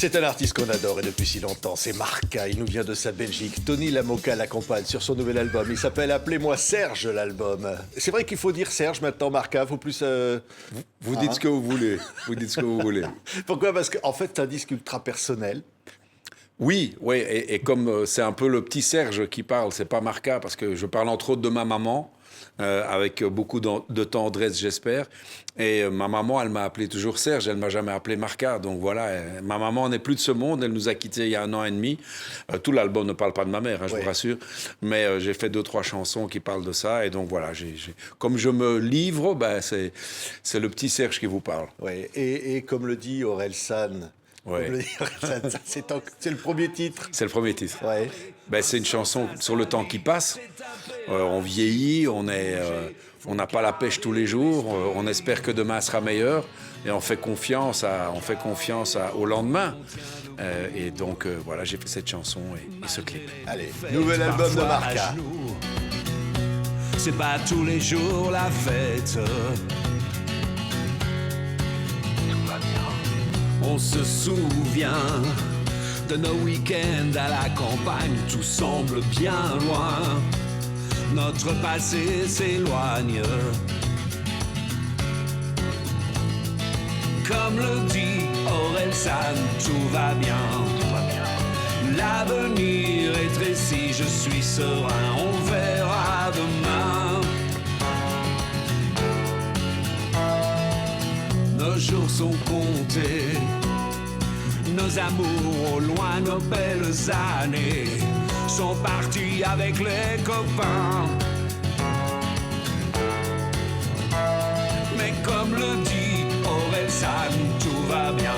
C'est un artiste qu'on adore et depuis si longtemps, c'est Marca, il nous vient de sa Belgique. Tony Lamoca l'accompagne sur son nouvel album, il s'appelle Appelez-moi Serge l'album. C'est vrai qu'il faut dire Serge maintenant, Marca, faut plus... Vous dites ce que vous voulez, vous dites ce que vous voulez. Pourquoi? Parce qu'en fait, c'est un disque ultra personnel. Oui, et comme c'est un peu le petit Serge qui parle, c'est pas Marca, parce que je parle entre autres de ma maman, avec beaucoup de tendresse, j'espère. Et ma maman, elle m'a appelé toujours Serge, elle m'a jamais appelé Marca. Donc voilà, ma maman n'est plus de ce monde, elle nous a quittés il y a 1 an et demi. Tout l'album ne parle pas de ma mère, je vous rassure. Mais j'ai fait 2-3 chansons qui parlent de ça. Et donc voilà, comme je me livre, c'est le petit Serge qui vous parle. Ouais. Et comme le dit Aurel San, c'est le premier titre. C'est le premier titre. Ouais. C'est une chanson sur le temps qui passe. On vieillit, on n'a pas la pêche tous les jours. On espère que demain sera meilleur et on fait confiance au lendemain. Et donc voilà, j'ai fait cette chanson et ce clip. Allez, nouvel album de Marca. C'est pas tous les jours la fête. On se souvient de nos week-ends à la campagne, tout semble bien loin. Notre passé s'éloigne. Comme le dit Aurel San, tout va bien. L'avenir est précis, je suis serein, on verra demain. Nos jours sont comptés, nos amours au loin, nos belles années sont partis avec les copains. Mais comme le dit Aurel San, tout va bien.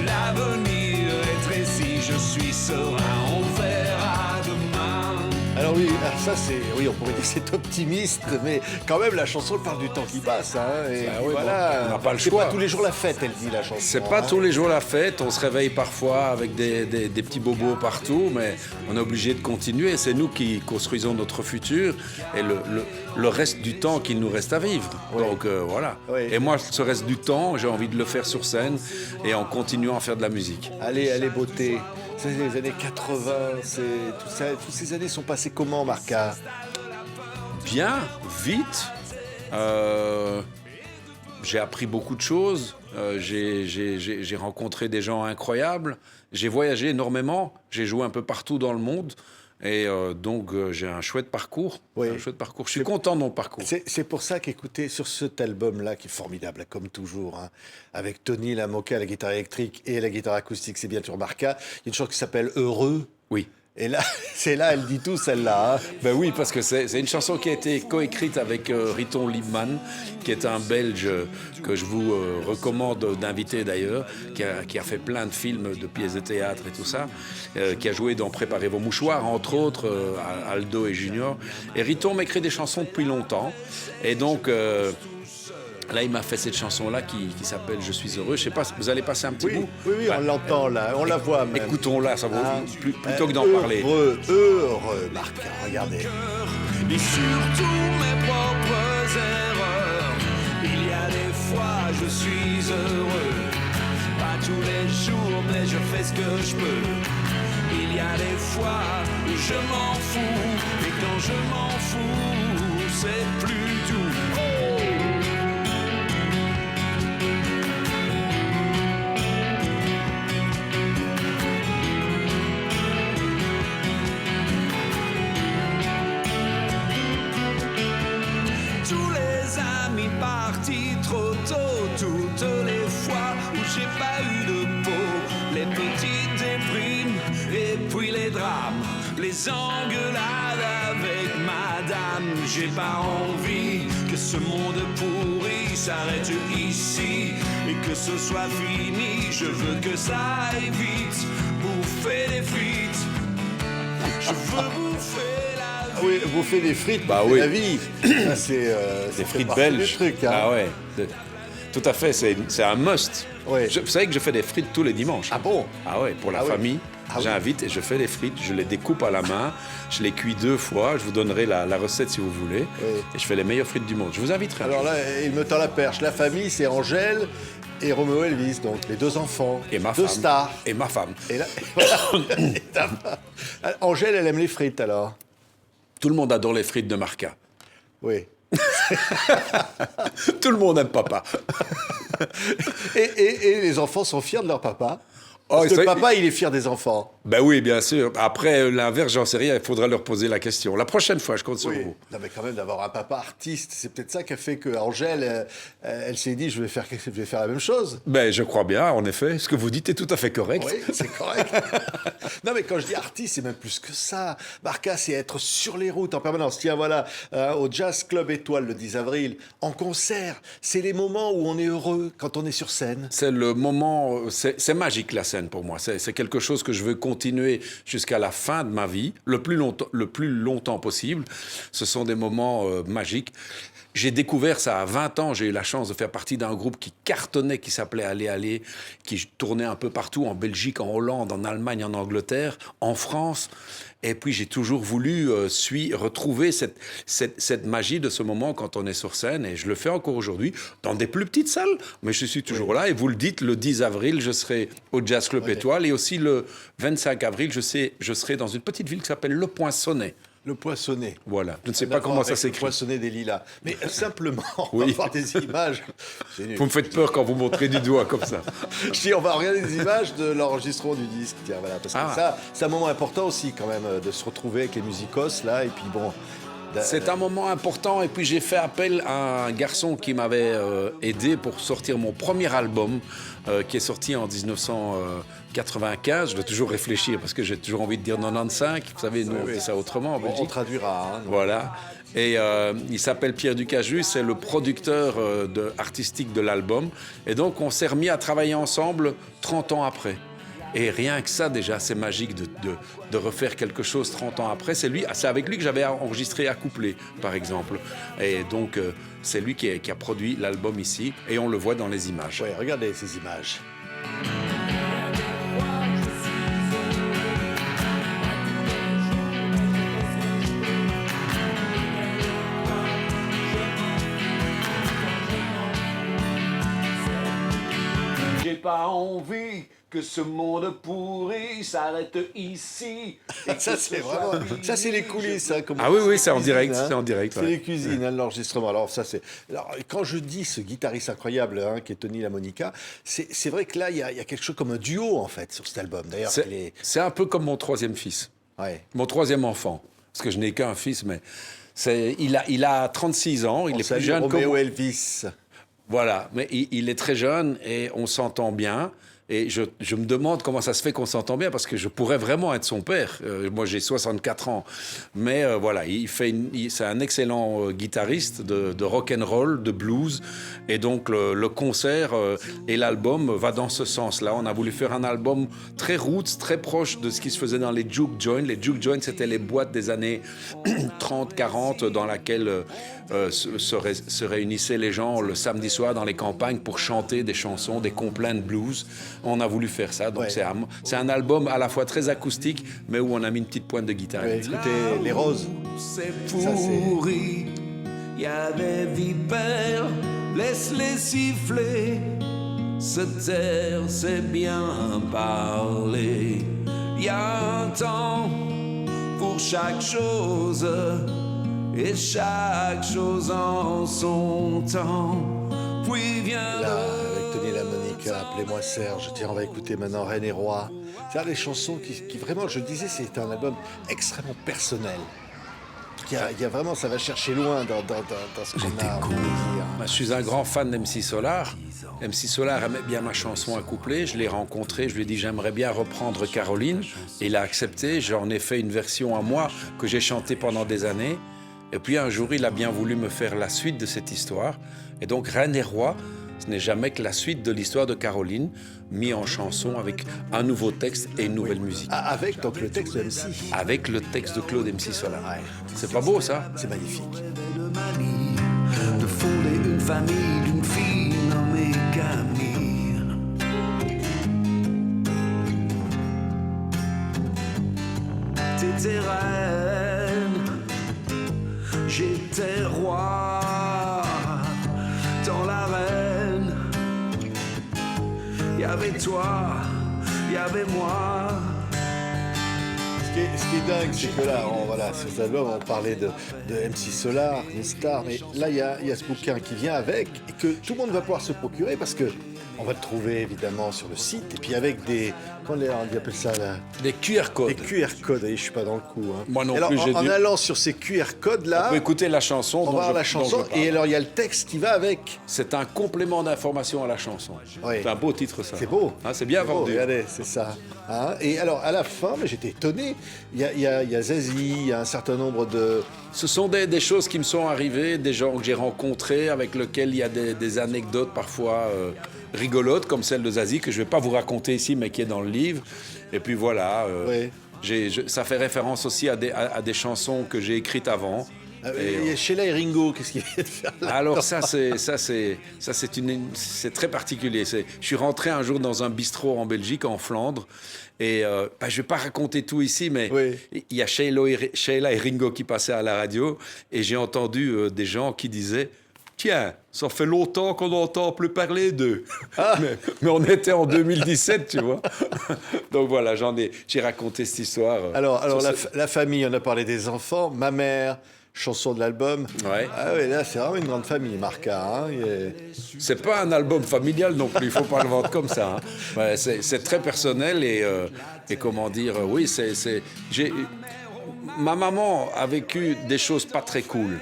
L'avenir est précis, je suis serein, on verra demain. Alors oui, ça c'est, on pourrait dire c'est optimiste, mais quand même la chanson parle du temps qui passe. Et voilà, on n'a pas le c'est choix. pas tous les jours la fête, elle dit la chanson. C'est pas tous les jours la fête, on se réveille parfois avec des petits bobos partout, mais on est obligé de continuer. C'est nous qui construisons notre futur et le reste du temps qu'il nous reste à vivre. Oui. Donc voilà. Oui. Et moi, ce reste du temps, j'ai envie de le faire sur scène et en continuant à faire de la musique. Allez, beauté. C'est les années 80, c'est tout ça. Toutes ces années sont passées comment, Marca? Bien, vite. J'ai appris beaucoup de choses. J'ai rencontré des gens incroyables. J'ai voyagé énormément. J'ai joué un peu partout dans le monde. Et donc, j'ai un chouette parcours. Oui. Un chouette parcours. Je suis content de mon parcours. C'est pour ça qu'écoutez, sur cet album-là, qui est formidable, comme toujours, avec Tony Lamoca, la guitare électrique et la guitare acoustique, c'est bien sûr Marca, il y a une chanson qui s'appelle Heureux. Oui. Et là, elle dit tout, celle-là. Oui, parce que c'est une chanson qui a été coécrite avec Riton Liebman, qui est un Belge que je vous recommande d'inviter d'ailleurs, qui a fait plein de films, de pièces de théâtre et tout ça, qui a joué dans Préparez vos mouchoirs, entre autres, Aldo et Junior. Et Riton m'écrit des chansons depuis longtemps. Et donc... là, il m'a fait cette chanson-là qui s'appelle « Je suis heureux ». Je sais pas, vous allez passer un petit bout? Oui, on l'entend là, on la voit même. Écoutons-la, ça vaut plutôt que d'en parler. Heureux, Marca, regardez. Et surtout mes propres erreurs. Il y a des fois, je suis heureux. Pas tous les jours, mais je fais ce que je peux. Il y a des fois où je m'en fous. Et quand je m'en fous, c'est plus doux. Parti trop tôt, toutes les fois où j'ai pas eu de peau, les petites déprimes et puis les drames, les engueulades avec madame. J'ai pas envie que ce monde pourri s'arrête ici et que ce soit fini. Je veux que ça aille vite, bouffer des frites. Je veux bouffer la vie. Oui, bouffer des frites, oui. la vie. Ça, c'est des frites belges. Trucs, Ah ouais. Tout à fait, c'est un must. Ouais. Vous savez que je fais des frites tous les dimanches. Ah bon? Ah ouais, pour la Ah oui. famille. Ah oui. J'invite et je fais des frites, je les découpe à la main, je les cuis 2 fois, je vous donnerai la recette si vous voulez. Oui. Et je fais les meilleures frites du monde. Je vous inviterai. Alors là, il me tend la perche. La famille, c'est Angèle, Et Roméo Elvis, donc, les deux enfants. Et ma deux femme. stars. Et ma femme. Et là, voilà. Et ta femme. Angèle, elle aime les frites, alors? Tout le monde adore les frites de Marca. Oui. Tout le monde aime papa. Et les enfants sont fiers de leur papa. Oh, Parce que ça- le papa, il est fier des enfants. Ben oui, bien sûr. Après, l'inverse, j'en sais rien. Il faudra leur poser la question. La prochaine fois, je compte sur Oui. vous. Non, mais quand même, d'avoir un papa artiste, c'est peut-être ça qui a fait que Angèle, elle s'est dit, je vais faire la même chose. Ben, je crois bien, en effet. Ce que vous dites est tout à fait correct. Oui, c'est correct. Non, mais quand je dis artiste, c'est même plus que ça. Marca, c'est être sur les routes en permanence. Tiens, voilà, au Jazz Club Étoile le 10 avril, en concert. C'est les moments où on est heureux quand on est sur scène. C'est le moment, c'est magique la scène pour moi. C'est quelque chose que je veux continuer jusqu'à la fin de ma vie, le plus longtemps possible. Ce sont des moments magiques. J'ai découvert ça à 20 ans. J'ai eu la chance de faire partie d'un groupe qui cartonnait, qui s'appelait Aller Aller, qui tournait un peu partout, en Belgique, en Hollande, en Allemagne, en Angleterre, en France. Et puis j'ai toujours voulu retrouver cette magie de ce moment quand on est sur scène. Et je le fais encore aujourd'hui, dans des plus petites salles. Mais je suis toujours là. Et vous le dites, le 10 avril, je serai au Jazz Club Étoile. Et aussi le 25 avril, je serai dans une petite ville qui s'appelle Le Poinçonnet. Le Poinçonnet. Voilà. Je ne sais pas comment ça Le s'écrit. Poinçonnet des Lilas. Mais simplement, on Oui. va voir des images. C'est nul. Vous me faites peur quand vous montrez du doigt comme ça. Je dis, on va regarder des images de l'enregistrement du disque. Tiens, voilà, parce que Ah. ça, c'est un moment important aussi, quand même, de se retrouver avec les musicos, là. Et puis, bon. C'est un moment important et puis j'ai fait appel à un garçon qui m'avait aidé pour sortir mon premier album qui est sorti en 1995. Je dois toujours réfléchir parce que j'ai toujours envie de dire 95. Vous savez, nous on dit ça autrement en On Belgique. traduira. Hein, donc. Voilà. Et il s'appelle Pierre Ducajus, c'est le producteur artistique de l'album. Et donc on s'est remis à travailler ensemble 30 ans après. Et rien que ça, déjà, c'est magique de refaire quelque chose 30 ans après. C'est avec lui que j'avais enregistré Accouplé, par exemple. Et donc, c'est lui qui a produit l'album ici. Et on le voit dans les images. Ouais, regardez ces images. J'ai pas envie que ce monde pourri s'arrête ici. Et que Ça, ce c'est soit vraiment. fini. Ça, c'est les coulisses. Hein, comme Ah on oui, dit, oui, c'est en cuisine, direct, hein. c'est en direct, C'est ouais. les cuisines, hein, de l'enregistrement. Alors, ça, c'est. Alors, quand je dis ce guitariste incroyable, hein, qui est Tony LaMonica, c'est vrai que là, il y a quelque chose comme un duo, en fait, sur cet album. D'ailleurs, il est. C'est un peu comme mon troisième fils, Ouais. mon troisième enfant. Parce que je n'ai qu'un fils, mais il a 36 ans, il On est salue plus jeune que Roméo moi. Elvis. Voilà, mais il est très jeune et on s'entend bien. Et je me demande comment ça se fait qu'on s'entend bien, parce que je pourrais vraiment être son père. Moi, j'ai 64 ans. Mais voilà, c'est un excellent guitariste de rock and roll, de blues. Et donc, le concert et l'album va dans ce sens-là. On a voulu faire un album très roots, très proche de ce qui se faisait dans les juke joints. Les juke joints, c'était les boîtes des années 30, 40, dans laquelle se réunissaient les gens le samedi soir dans les campagnes pour chanter des chansons, des complaints blues. On a voulu faire ça. Donc, Ouais. c'est un album à la fois très acoustique, mais où on a mis une petite pointe de guitare. Ouais, écoutez, les roses. C'est Ça, c'est- pourri, y a des vipères, laisse-les siffler. Se taire, c'est bien parler. Y a un temps pour chaque chose, et chaque chose en son temps. Puis vient Là, avec Tony LaMonica, appelez-moi Serge. Tiens, on va écouter maintenant Reine et Roi. C'est des chansons qui vraiment, je le disais, c'est un album extrêmement personnel. Il y a vraiment, ça va chercher loin dans ce qu'on a envie de dire. Je suis un grand fan d'MC Solar. MC Solar aimait bien ma chanson Accouplé. Je l'ai rencontré, je lui ai dit j'aimerais bien reprendre Caroline. Et il a accepté. J'en ai fait une version à moi que j'ai chantée pendant des années. Et puis un jour, il a bien voulu me faire la suite de cette histoire. Et donc Reine et Roi, ce n'est jamais que la suite de l'histoire de Caroline, mis en chanson avec un nouveau texte et une nouvelle musique. Ah, avec donc le texte de MC. Avec le texte de Claude MC Solar. C'est pas beau ça? C'est magnifique. de manie de fonder une famille d'une fille nommée Camille. T'étais reine, j'étais roi dans l'arène. y avait toi, il y avait moi. Ce qui est dingue, c'est que là, sur cet album, on parlait de MC Solar, une star, mais là, il y a ce bouquin qui vient avec et que tout le monde va pouvoir se procurer parce que on va le trouver évidemment sur le site et puis avec des, comment on appelle ça là, Des QR codes. des QR codes. Et je suis pas dans le coup. Hein. Moi non alors, plus, j'ai en dû... allant sur ces QR codes là, On peut écouter la chanson. on va voir la chanson et alors il y a le texte qui va avec. C'est un complément d'information à la chanson. Oui. C'est un beau titre, ça. C'est beau. Hein, c'est bien C'est beau, vendu. regardez, c'est ça. Hein, et alors, à la fin, mais j'étais étonné. Il y a Zazie, il y a un certain nombre de... Ce sont des choses qui me sont arrivées, des gens que j'ai rencontrés, avec lesquels il y a des anecdotes parfois rigolotes, comme celle de Zazie, que je ne vais pas vous raconter ici, mais qui est dans le livre. Et puis voilà, ça fait référence aussi à des chansons que j'ai écrites avant. Il y a Sheila et Ringo, qu'est-ce qu'ils viennent de faire là? Alors c'est très particulier. Je suis rentré un jour dans un bistrot en Belgique, en Flandre, et je ne vais pas raconter tout ici, mais il y a Sheila et Ringo qui passaient à la radio, et j'ai entendu des gens qui disaient « Tiens, ça fait longtemps qu'on n'entend plus parler d'eux. » mais on était en 2017, tu vois. Donc voilà, j'ai raconté cette histoire. Alors la famille, on a parlé des enfants, ma mère... Chanson de l'album. Ouais. Ah oui, là, c'est vraiment une grande famille, Marca. Hein, C'est pas un album familial non plus, il faut pas le vendre comme ça. Hein. Ouais, c'est très personnel et comment dire, oui, ma maman a vécu des choses pas très cool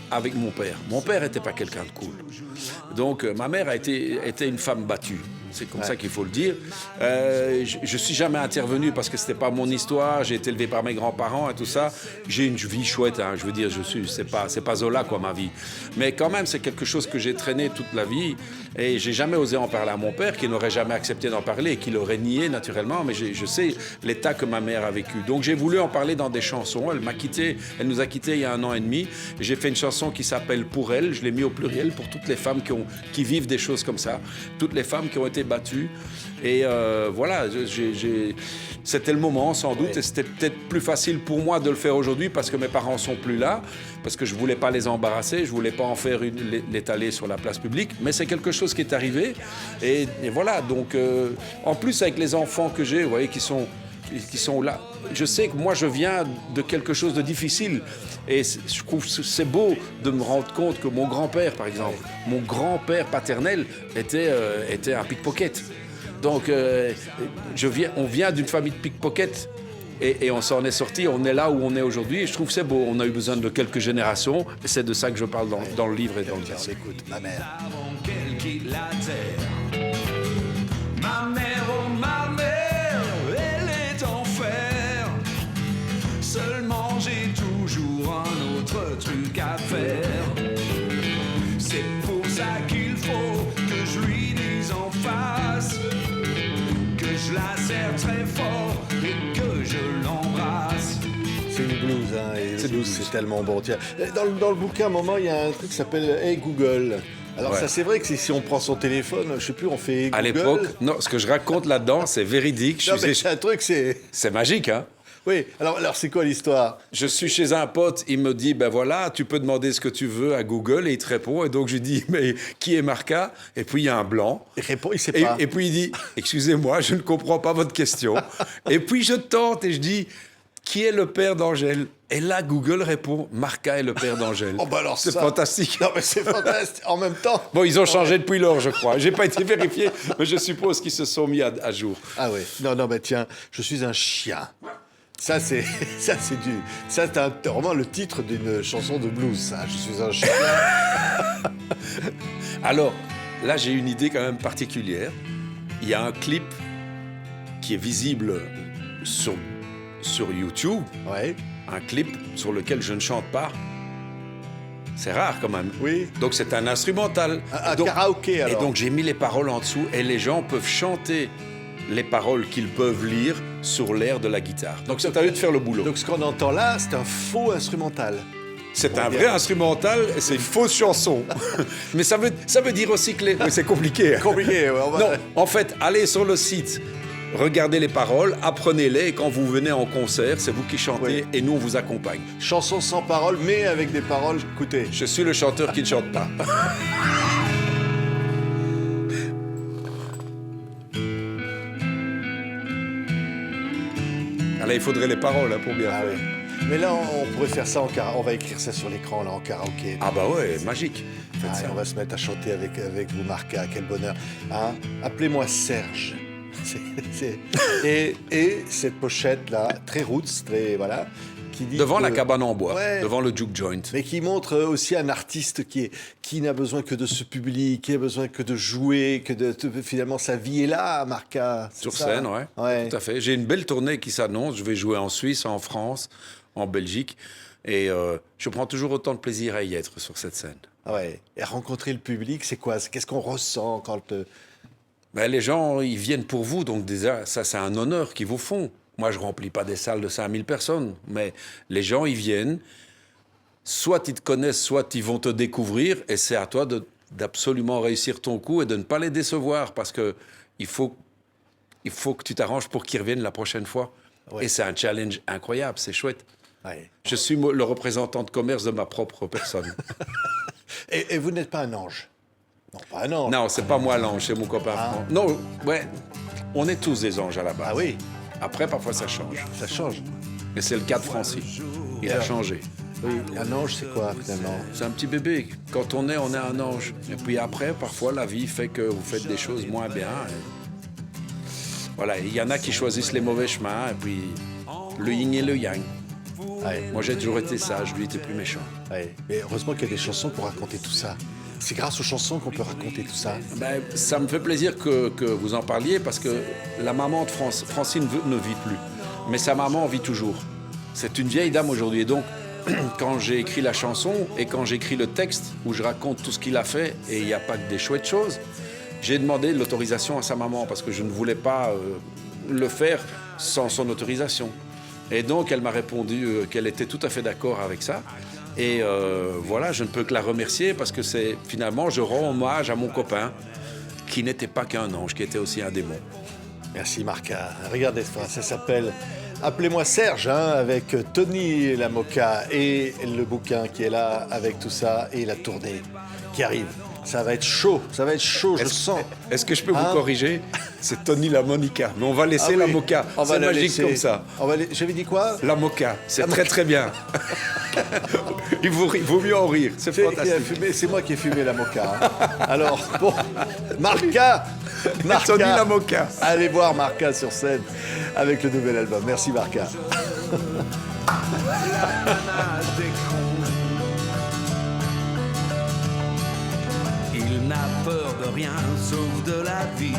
avec mon père. Mon père n'était pas quelqu'un de cool. Donc ma mère était une femme battue. C'est comme ça qu'il faut le dire. Je suis jamais intervenu parce que c'était pas mon histoire. J'ai été élevé par mes grands-parents et tout ça. J'ai une vie chouette. Hein. Je veux dire, c'est pas Zola quoi ma vie. Mais quand même, c'est quelque chose que j'ai traîné toute la vie et j'ai jamais osé en parler à mon père, qui n'aurait jamais accepté d'en parler et qui l'aurait nié naturellement. Mais je sais l'état que ma mère a vécu. Donc j'ai voulu en parler dans des chansons. Elle nous a quittés il y a 1 an et demi. J'ai fait une chanson qui s'appelle Pour elle. Je l'ai mis au pluriel pour toutes les femmes qui vivent des choses comme ça. Toutes les femmes qui ont été battues. Et voilà, c'était le moment sans doute. Et c'était peut-être plus facile pour moi de le faire aujourd'hui parce que mes parents sont plus là, parce que je voulais pas les embarrasser, je voulais pas en faire l'étaler sur la place publique. Mais c'est quelque chose qui est arrivé. Et voilà, donc en plus avec les enfants que j'ai, vous voyez, qui sont là. Je sais que moi, je viens de quelque chose de difficile. Et je trouve que c'est beau de me rendre compte que mon grand-père, par exemple, mon grand-père paternel était un pickpocket. Donc, on vient d'une famille de pickpocket et on s'en est sorti. On est là où on est aujourd'hui. Et je trouve que c'est beau. On a eu besoin de quelques générations. Et c'est de ça que je parle dans le livre et dans le disque. Écoute, ma mère. Avant qu'elle quitte la terre. Ma mère, oh ma mère, elle est en fer. Seulement j'ai toujours un autre truc à faire. C'est pour ça qu'il faut que je lui dise en face que je la serre très fort et que je l'embrasse. C'est une blues, hein, et C'est le blues, blues. c'est tellement bon. Tiens, dans le bouquin, à un moment, il y a un truc qui s'appelle Hey Google. Alors Ouais. ça, c'est vrai que si on prend son téléphone, je sais plus, on fait Hey Google. À l'époque, non, ce que je raconte là-dedans, c'est véridique. Non, mais c'est un truc, c'est... C'est magique, hein. Oui, alors c'est quoi l'histoire? Je suis chez un pote, il me dit, ben voilà, tu peux demander ce que tu veux à Google, et il te répond. Et donc je lui dis, mais qui est Marca? Et puis il y a un blanc. Il répond, il sait pas. Et puis il dit, excusez-moi, je ne comprends pas votre question. Et puis je tente et je dis, qui est le père d'Angèle? Et là, Google répond, Marca est le père d'Angèle. Oh, bah alors c'est ça- fantastique. Non, mais c'est fantastique. En même temps... Bon, ils ont changé depuis lors, je crois. J'ai pas été vérifié, mais je suppose qu'ils se sont mis à jour. Ah oui. Non, mais tiens, je suis un chien. Ça, c'est vraiment le titre d'une chanson de blues, ça. Je suis un chien. Alors, là, j'ai une idée quand même particulière. Il y a un clip qui est visible sur YouTube, Ouais. un clip sur lequel je ne chante pas. C'est rare quand même. Oui. Donc c'est un instrumental. Un karaoké, alors. Et donc j'ai mis les paroles en dessous et les gens peuvent chanter les paroles qu'ils peuvent lire sur l'air de la guitare. Donc c'est à eux de faire le boulot. Donc ce qu'on entend là, c'est un faux instrumental. C'est un vrai instrumental et c'est une fausse chanson. Mais ça veut dire aussi que oui, c'est compliqué. Hein. Compliqué, ouais, on va- Non, en fait, allez sur le site, regardez les paroles, apprenez-les et quand vous venez en concert, c'est vous qui chantez et nous on vous accompagne. Chanson sans paroles, mais avec des paroles. Écoutez. Je suis le chanteur qui ne chante pas. Là, il faudrait les paroles hein, pour bien. Ah oui. Mais là, on pourrait faire ça en karaoké. On va écrire ça sur l'écran, là, en karaoké. Ah bah ouais, magique. Faites Ah, ça. et on va se mettre à chanter avec vous, Marca. Quel bonheur. Hein? Appelez-moi Serge. Et cette pochette-là, très roots, très... Voilà, qui dit Devant que- la cabane en bois, Ouais. devant le juke joint. Mais qui montre aussi un artiste qui n'a besoin que de ce public, qui n'a besoin que de jouer, finalement sa vie est là, Marca. c'est Sur ça? scène, ouais. Ouais. Tout à fait. J'ai une belle tournée qui s'annonce. Je vais jouer en Suisse, en France, en Belgique. Et je prends toujours autant de plaisir à y être sur cette scène. Ah ouais. Et rencontrer le public, c'est quoi? Qu'est-ce qu'on ressent quand... Ben, les gens, ils viennent pour vous. Donc déjà, ça, c'est un honneur qu'ils vous font. Moi, je remplis pas des salles de 5000 personnes. Mais les gens, ils viennent. Soit ils te connaissent, soit ils vont te découvrir. Et c'est à toi d'absolument réussir ton coup et de ne pas les décevoir. Parce que il faut que tu t'arranges pour qu'ils reviennent la prochaine fois. Ouais. Et c'est un challenge incroyable. C'est chouette. Ouais. Je suis le représentant de commerce de ma propre personne. Et vous n'êtes pas un ange? Non, pas un ange. Non, c'est pas moi l'ange, c'est mon copain Ah. Franck. Non, ouais, on est tous des anges à la base. Ah oui, Après, parfois, ça change. ça change. Mais c'est le cas de Francis. Il a changé. Oui, un ange, c'est quoi, finalement? C'est un petit bébé. Quand on est un ange. Et puis après, parfois, la vie fait que vous faites des choses moins bien. Voilà, il y en a qui choisissent les mauvais chemins, et puis le yin et le yang. Ouais. Moi, j'ai toujours été sage, lui était plus méchant. Ouais. Mais heureusement qu'il y a des chansons pour raconter tout ça. C'est grâce aux chansons qu'on peut raconter tout ça. Ben, ça me fait plaisir que vous en parliez, parce que la maman de Francine ne vit plus. Mais sa maman vit toujours. C'est une vieille dame aujourd'hui. Et donc, quand j'ai écrit la chanson et quand j'écris le texte où je raconte tout ce qu'il a fait, et il n'y a pas que des chouettes choses, j'ai demandé l'autorisation à sa maman parce que je ne voulais pas le faire sans son autorisation. Et donc, elle m'a répondu qu'elle était tout à fait d'accord avec ça. Et voilà, je ne peux que la remercier parce que c'est finalement, je rends hommage à mon copain qui n'était pas qu'un ange, qui était aussi un démon. Merci, Marca. Regardez ça s'appelle Appelez-moi Serge, hein, avec Tony Lamoca et le bouquin qui est là avec tout ça et la tournée qui arrive. Ça va être chaud, je sens. Est-ce que je peux Hein? vous corriger? C'est Tony la Monica, mais on va laisser Ah la oui, Moca. on va C'est la magique laisser. comme ça. J'avais dit quoi? La Moca, c'est La très Moca. très bien. Il vaut mieux en rire, c'est Qui a fantastique. fumé? C'est moi qui ai fumé la moca. Hein. Alors, bon, Marca, Tony la Moca. Allez voir Marca sur scène avec le nouvel album. Merci, Marca. nana des cons. Il n'a peur de rien sauf de la vie.